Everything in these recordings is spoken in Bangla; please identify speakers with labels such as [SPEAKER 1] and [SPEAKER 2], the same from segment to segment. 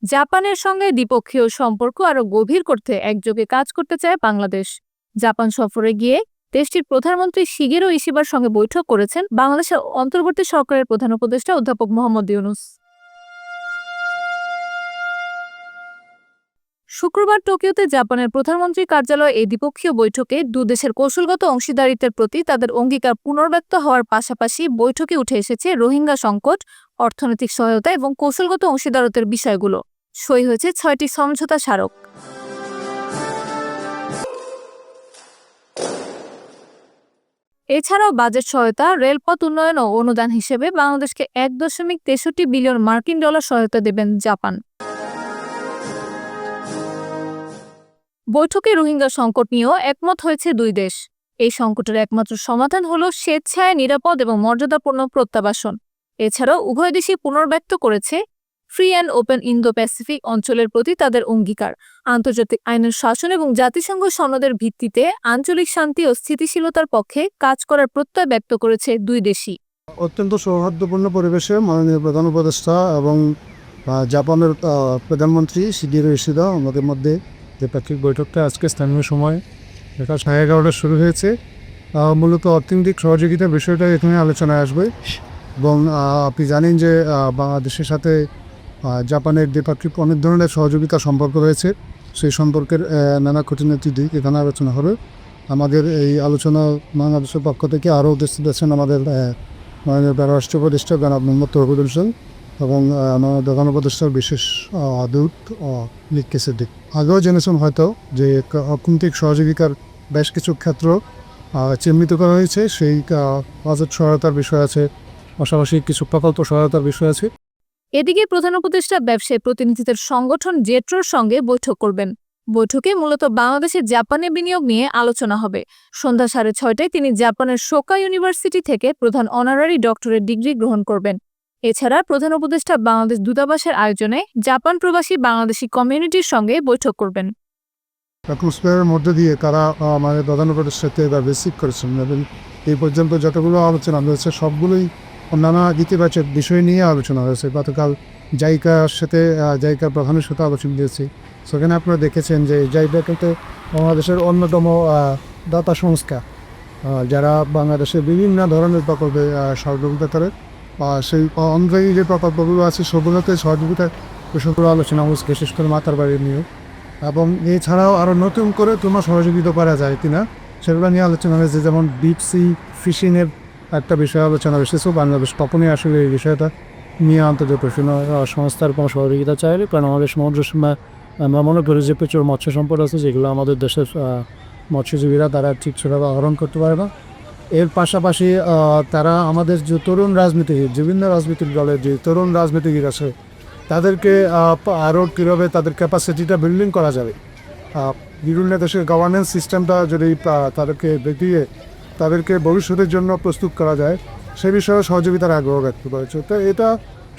[SPEAKER 1] জাপানের সঙ্গে দ্বিপক্ষীয় সম্পর্ক আরো গভীর করতে একযোগে কাজ করতে চায় বাংলাদেশ। জাপান সফরে গিয়ে দেশটির প্রধানমন্ত্রী শিগেরো ইশিবার সঙ্গে বৈঠক করেছেন বাংলাদেশের অন্তর্বর্তী সরকারের প্রধান উপদেষ্টা অধ্যাপক মোহাম্মদ ইউনূস। শুক্রবার টোকিওতে জাপানের প্রধানমন্ত্রীর কার্যালয়ে এই দ্বিপক্ষীয় বৈঠকে দুদেশের কৌশলগত অংশীদারিত্বের প্রতি তাদের অঙ্গীকার পুনর্ব্যক্ত হওয়ার পাশাপাশি বৈঠকে উঠে এসেছে রোহিঙ্গা সংকট, অর্থনৈতিক সহায়তা এবং কৌশলগত অংশীদারত্বের বিষয়গুলো। সই হয়েছে 6টি সমঝোতা স্মারক। এছাড়াও বাজেট সহায়তা, রেলপথ উন্নয়ন ও অনুদান হিসেবে বাংলাদেশকে $1.63 বিলিয়ন সহায়তা দেবেন জাপান। বৈঠকে রোহিঙ্গা সংকট নিয়েও একমত হয়েছে দুই দেশ। এই সংকটের একমাত্র সমাধান হলো স্বেচ্ছায় নিরাপদ এবং মর্যাদাপূর্ণ প্রত্যাবাসন। এছাড়াও উভয় দেশই পুনর্ব্যক্ত করেছে free and open Indo Pacific অঞ্চলের প্রতি তাদের অঙ্গীকার, আন্তর্জাতিক আইনের শাসন এবং জাতিসংঘ সনদের ভিত্তিতে আঞ্চলিক শান্তি ও স্থিতিশীলতার পক্ষে কাজ করার প্রত্যয় ব্যক্ত করেছে দুই দেশই।
[SPEAKER 2] অত্যন্ত সৌহার্দ্যপূর্ণ পরিবেশে মাননীয় প্রধান উপদেষ্টা এবং জাপানের প্রধানমন্ত্রী শিগেরো ইশিদা আমাদের মধ্যে দ্বিপাক্ষিক বৈঠকটা আজকে স্থানীয় সময় 11:30 শুরু হয়েছে। মূলত অর্থনৈতিক সহযোগিতার বিষয়টা এখানে আলোচনায় আসবে এবং আপনি জানেন যে বাংলাদেশের সাথে জাপানের দ্বিপাক্ষিক অনেক ধরনের সহযোগিতা সম্পর্ক রয়েছে। সেই সম্পর্কের নানা খুঁটিনাটি দিক এখানে আলোচনা হবে। আমাদের এই আলোচনা বাংলাদেশের পক্ষ থেকে আরও উপস্থিত আছেন আমাদের মাননীয় পররাষ্ট্র উপদেষ্টা জনাব মোহাম্মদ তৌহিদুল হোসেন এবং আমাদের প্রধান উপদেষ্টার বিশেষ দূত লিখকে সিদ্দিক। আগেও জেনেছেন হয়তো যে অর্থনৈতিক সহযোগিতার বেশ কিছু ক্ষেত্র চিহ্নিত করা হয়েছে। সেই বাজেট সহায়তার বিষয় আছে, পাশাপাশি কিছু প্রকল্প সহায়তার বিষয় আছে।
[SPEAKER 1] এদিকে প্রধান উপদেষ্টা ব্যবসায়ী প্রতিনিধিদের সংগঠন জেট্রোর সঙ্গে বৈঠক করবেন। বৈঠকে মূলত বাংলাদেশের জাপানে বিনিয়োগ নিয়ে আলোচনা হবে। সন্ধ্যা 6:30টায় তিনি জাপানের সোকা ইউনিভার্সিটি থেকে প্রধান অনারারি ডক্টরেট ডিগ্রি গ্রহণ করবেন। এছাড়া প্রধান উপদেষ্টা বাংলাদেশ দূতাবাসের আয়োজনে জাপান প্রবাসী বাংলাদেশি কমিউনিটির সঙ্গে বৈঠক করবেন।
[SPEAKER 2] অ্যাটমসফিয়ারের মধ্যে দিয়ে তারা আমাদের প্রধান উপদেষ্টার সাথে রিসিভ করেছেন এবং এই পর্যন্ত যতগুলো আলোচনা হয়েছে সবগুলোই অন্যান্য ইতিবাচক বিষয় নিয়ে আলোচনা হয়েছে। গতকাল জাইকার প্রধানের সাথে আলোচনা দিয়েছি। সেখানে আপনারা দেখেছেন যে জাইকা কিন্তু বাংলাদেশের অন্যতম দাতা সংস্থা, যারা বাংলাদেশের বিভিন্ন ধরনের প্রকল্পে সহযোগিতা করে। সেই অনলাইন যে প্রকল্পগুলো আছে সেগুলোতে সহযোগিতার বিষয়গুলো আলোচনা হচ্ছে, বিশেষ করে মাতার বাড়ি নিয়ে। এবং এছাড়াও আরও নতুন করে তোমার সহযোগিতা করা যায় কিনা সেগুলো নিয়ে আলোচনা হয়েছে। যেমন ডিপ সি ফিশিংয়ের একটা বিষয় আলোচনা এসেছে। বাংলাদেশ তখনই আসলে এই বিষয়টা নিয়ে আন্তর্জাতিক সংস্থার কোনো সহযোগিতা চাইলে, কারণ আমাদের সমুদ্র সীমায় আমরা মনে করি যে প্রচুর মৎস্য সম্পদ আছে যেগুলো আমাদের দেশের মৎস্যজীবীরা তারা ঠিক সেভাবে আহরণ করতে পারে না। এর পাশাপাশি তারা আমাদের যে তরুণ রাজনীতিবিদ, বিভিন্ন রাজনৈতিক দলের যে তরুণ রাজনীতিবিদ আছে তাদেরকে আরও কীভাবে তাদের ক্যাপাসিটিটা বিল্ডিং করা যাবে, বিভিন্ন দেশের গভর্নেন্স সিস্টেমটা যদি তাদেরকে দেখিয়ে তাদেরকে ভবিষ্যতের জন্য প্রস্তুত করা যায় সে বিষয়ে সহযোগিতার আগ্রহ ব্যক্ত করেছে। তো এটা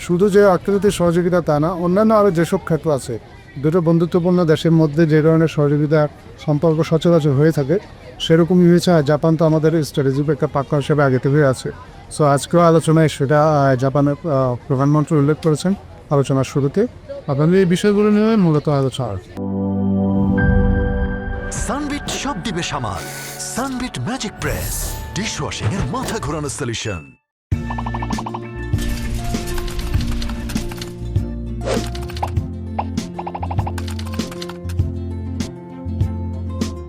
[SPEAKER 2] শুধু যে অর্থনৈতিক সহযোগিতা তা না, অন্যান্য আরও যেসব ক্ষেত্র আছে, দুটো বন্ধুত্বপূর্ণ দেশের মধ্যে যে ধরনের সহযোগিতা সম্পর্ক সচরাচর হয়ে থাকে সেরকমই হয়েছে। জাপান তো আমাদের স্ট্র্যাটেজিক একটা পার্টনার হিসেবে আগে থেকে আছে। সো আজকেও আলোচনায় সেটা জাপানের প্রধানমন্ত্রী উল্লেখ করেছেন আলোচনার শুরুতে। আপনাদের এই বিষয়গুলো নিয়ে মূলত আলোচনা।
[SPEAKER 3] সানবিট সব দিবে সামাল। সানবিট ম্যাজিক প্রেস ডিশওয়াশিং এর মাথা ঘোরানো সলিউশন।